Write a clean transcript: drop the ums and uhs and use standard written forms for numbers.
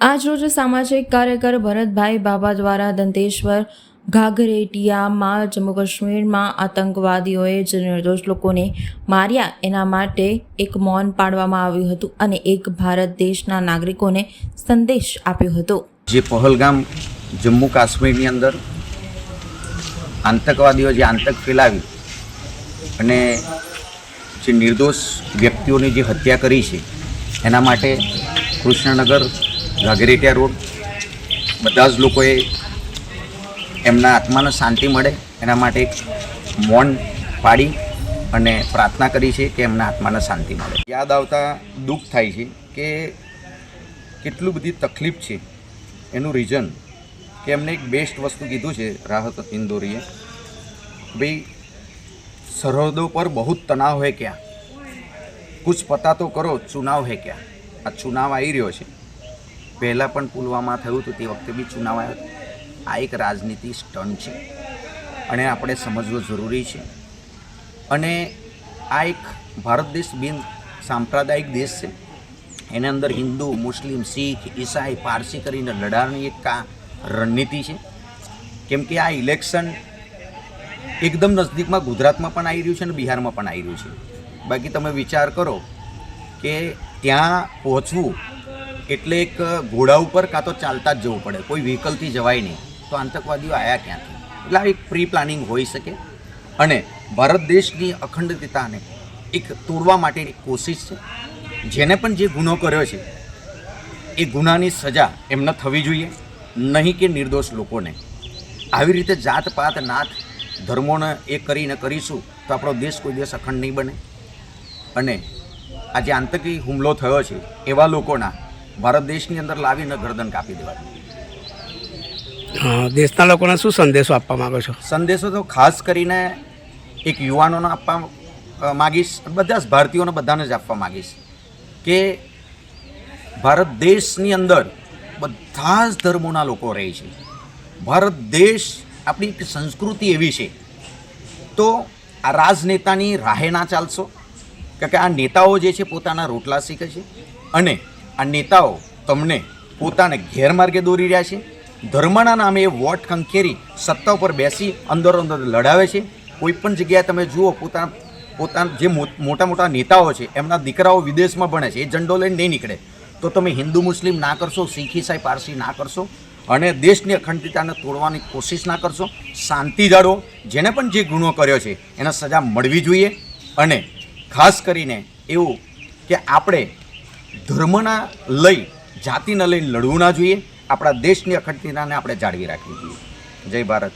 આજરોજ સામાજિક કાર્યકર ભરતભાઈ બાબા દ્વારા દંતેશ્વર ઘાઘરેટિયામાં જમ્મુ કાશ્મીરમાં આતંકવાદીઓએ જે નિર્દોષ લોકોને માર્યા એના માટે એક મૌન પાડવામાં આવ્યું હતું અને એક ભારત દેશના નાગરિકોને સંદેશ આપ્યો હતો। જે પહલગામ જમ્મુ કાશ્મીરની અંદર આતંકવાદીઓ જે આતંક ફેલાવી અને જે નિર્દોષ વ્યક્તિઓની જે હત્યા કરી છે એના માટે કૃષ્ણનગર ઘાઘરેટિયા રોડ બધા જ લોકોએ એમના આત્માને શાંતિ મળે એના માટે એક મૌન પાડી અને પ્રાર્થના કરી છે કે એમના આત્માને શાંતિ મળે। યાદ આવતા દુઃખ થાય છે કે કેટલું બધી તકલીફ છે। એનું રીઝન કે એમને એક બેસ્ટ વસ્તુ કીધું છે રાહત ઇન્દોરીએ, ભાઈ સરહદોं पर बहुत तनाव है क्या, कुछ पता तो करो चुनाव है क्या। આ ચુનાવ આવી રહ્યો છે, પહેલાં પણ પુલવામા થયું હતું તે વખતે બી ચુનાવ આવ્યો હતો। આ એક રાજનીતિ સ્ટન્ટ છે અને આપણે સમજવું જરૂરી છે। અને આ એક ભારત દેશ બિન સાંપ્રદાયિક દેશ છે, એની અંદર હિન્દુ, મુસ્લિમ, શીખ, ઈસાઈ, પારસી કરીને લડાવાની એક આ રણનીતિ છે। કેમ કે આ ઇલેક્શન એકદમ નજદીકમાં ગુજરાતમાં પણ આવી રહ્યું છે અને બિહારમાં પણ આવી રહ્યું છે। બાકી તમે વિચાર કરો કે ત્યાં પહોંચવું એટલે એક ઘોડા ઉપર કાં તો ચાલતા જ જવું પડે, કોઈ વ્હીકલથી જવાય નહીં, તો આતંકવાદીઓ આવ્યા ક્યાંથી? એટલે આ એક પ્રી પ્લાનિંગ હોઈ શકે અને ભારત દેશની અખંડિતતાને એક તોડવા માટેની કોશિશ છે। જેને પણ જે ગુનો કર્યો છે એ ગુનાની સજા એમને થવી જોઈએ, નહીં કે નિર્દોષ લોકોને। આવી રીતે જાત પાત નાત ધર્મોને એ કરીને કરીશું તો આપણો દેશ કોઈ દિવસ અખંડ નહીં બને। અને આ જે આતંકી હુમલો થયો છે એવા લોકોના ભારત દેશની અંદર લાવીને ગરદન કાપી દેવાની। દેશના લોકોને શું સંદેશો આપવા માગો છો? સંદેશો તો ખાસ કરીને એક યુવાનોને આપવા માગીશ, બધા જ ભારતીયોને બધાને જ આપવા માગીશ કે ભારત દેશની અંદર બધા જ ધર્મોના લોકો રહે છે। ભારત દેશ આપણી એક સંસ્કૃતિ એવી છે, તો આ રાજનેતાની રાહે ના ચાલશો, કે આ નેતાઓ જે છે પોતાના રોટલા શીખે છે અને આ નેતાઓ તમને પોતાને ગેરમાર્ગે દોરી રહ્યા છે। ધર્મના નામે એ વોટ ખંખેરી સત્તા ઉપર બેસી અંદર લડાવે છે। કોઈ પણ જગ્યાએ તમે જુઓ પોતાના જે મોટા મોટા નેતાઓ છે એમના દીકરાઓ વિદેશમાં ભણે છે, એ ઝંડો લઈને નહીં નીકળે, તો તમે હિન્દુ મુસ્લિમ ના કરશો, શીખ ઈસાઈ પારસી ના કરશો અને દેશની અખંડિતતાને તોડવાની કોશિશ ના કરશો। શાંતિ જાળવો, જેને પણ જે ગુનો કર્યો છે એને સજા મળવી જોઈએ। અને ખાસ કરીને એવું કે આપણે ધર્મના લઈ જાતિને લઈને લડવું ના જોઈએ, આપણા દેશની અખંડિતતાને આપણે જાળવી રાખવી જોઈએ। જય ભારત।